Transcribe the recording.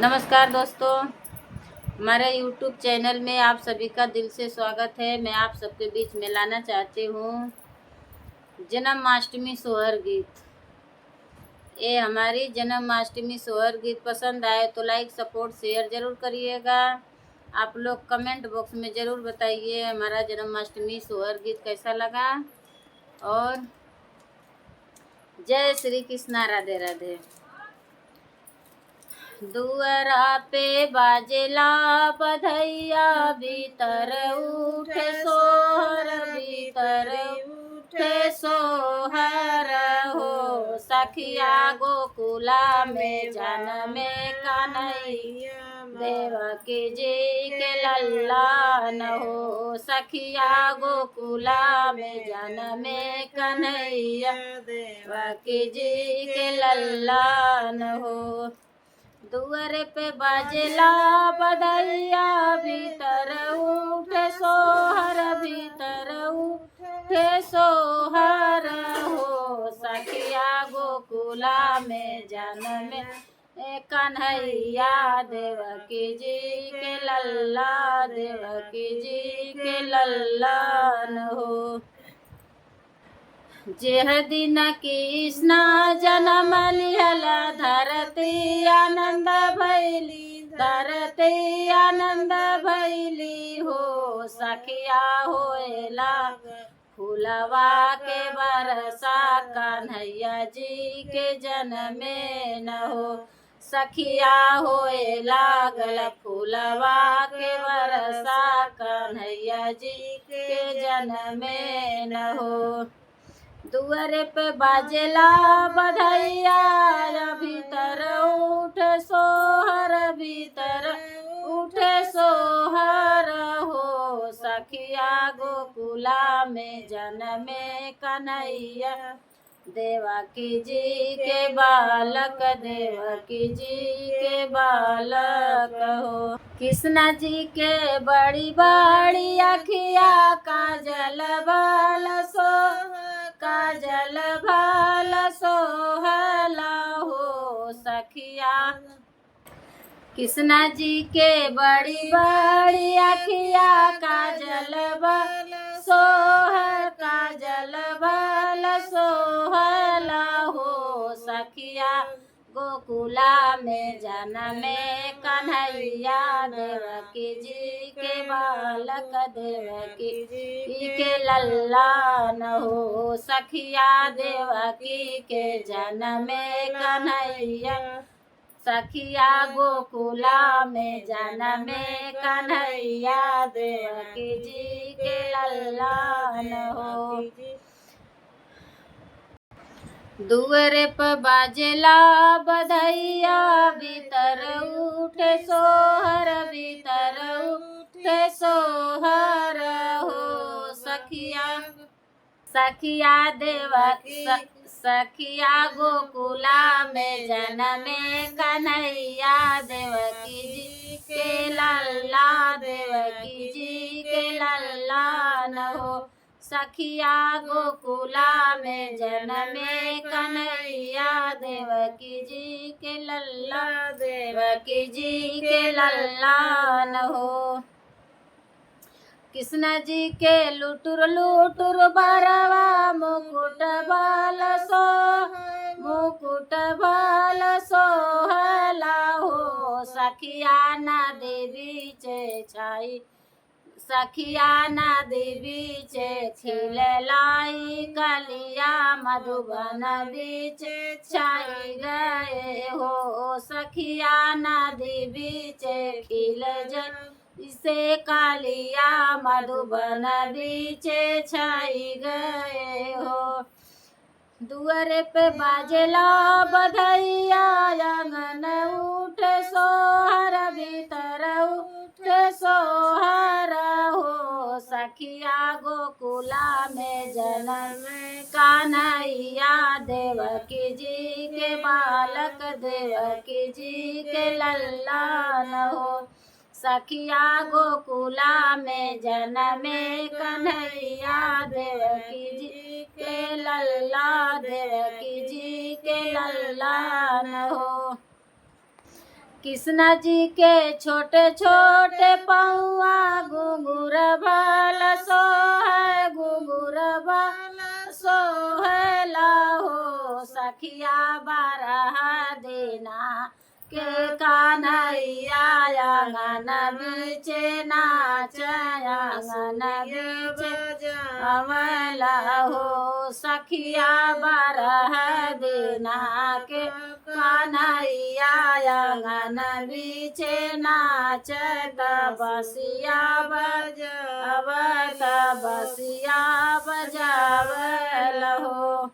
नमस्कार दोस्तों, हमारे YouTube चैनल में आप सभी का दिल से स्वागत है। मैं आप सबके बीच में लाना चाहती हूँ जन्माष्टमी सोहर गीत। ये हमारी जन्माष्टमी सोहर गीत पसंद आए तो लाइक, सपोर्ट, शेयर ज़रूर करिएगा। आप लोग कमेंट बॉक्स में ज़रूर बताइए हमारा जन्माष्टमी सोहर गीत कैसा लगा। और जय श्री कृष्णा, राधे राधे। दुअरा पे बाजेला बधैया, भीतर उठे सोहर, भीतर उठे सोहर हो। सखिया गोकुला में जनमे कन्हैया, देवकी जी के लल्ला न हो। सखिया गोकुला में जनमे कन्हैया, देवकी जी के लल्ला न हो। दुअरे पे बाजेला बधैया, भीतर उठे सोहर, भीतर उठे सोहर हो। सखिया गोकुला में जनमे कन्हैया, देवकी जी के लल्ला, देवकी जी के लल्ला न हो। जेह दिन कृष्ण जन्म लिहला, धरती आनंद भैली, धरती आनंद भैली हो। सखिया होएला फुलवा के बरसा, कन्हैया जी के जनमे न हो। सखिया होए लागल फुलवा के बरसा, कन्हैया जी के जनमे न हो। दुअरे पे बाजेला बधैया, भीतर उठे सोहर, भीतर उठे सोहर हो। सखिया गोकुला में जनमे कन्हैया, देवकी जी के बालक, देवकी जी के बालक हो। कृष्ण जी के बड़ी बड़ी अखिया, काजल बाल सो, काजल भाल सोहला हो। सखिया कृष्ण जी के बड़ी बड़ी अखिया, काजल बाल सोहर, काजल बाल सोहला हो। सखिया गोकुला में जनमे कन्हैया, देवकी जी के बालक, देवकी जी के लल्ला न हो। सखिया देवकी के जनमे कन्हैया, सखिया गोकुला में जनमे कन्हैया, देवकी जी के लल्ला न हो। दुअरे पर बाजेला बधैया, भीतर उठे सोहर, भीतर उठे सोहर हो। सखिया सखिया देवकी, सखिया गोकुला में जनमे कन्हैया, देवकी जी के लल्ला, देवकी जी के लल्ला न हो। सखिया गोकुला में जनमे कन्हैया, देवकी जी के लल्ला, देवकी जी के लल्ला न हो। कृष्ण जी के लुटुर लुटुर बरवा, मुकुट बाल सो, मुकुट बाल सोहला हो। सखिया नदी बीच छाई, सखिया नदी बीच खिललाई कलिया, मधुबन बीच छाई गए हो। सखिया नदी बीच खिल इसे कालिया, मधुबन बीच छाई गए हो। दुअरे पे बाजेला बधैया, आंगन उठे सोहर, भीतर उठे सोहर हो। सखिया गोकुला में जनमे कन्हैया, देवकी जी के बालक, देवकी जी के लल्ला न हो। सखिया गोकुला में जनमे कन्हैया, देवकी जी के लल्ला, देवकी जी के लल्ला न हो। कृष्णा जी के छोटे छोटे पौआ घुंघुर भल सोहे घुंघुर भल सोहेला हो सखिया बारह देना के कान्हैया आंगन बीचे नाच आंगन बीचे अमला हो सखिया बारह देना के कान्हैया आंगन बीचे नाच बसिया बजाव बसिया बजावल हो।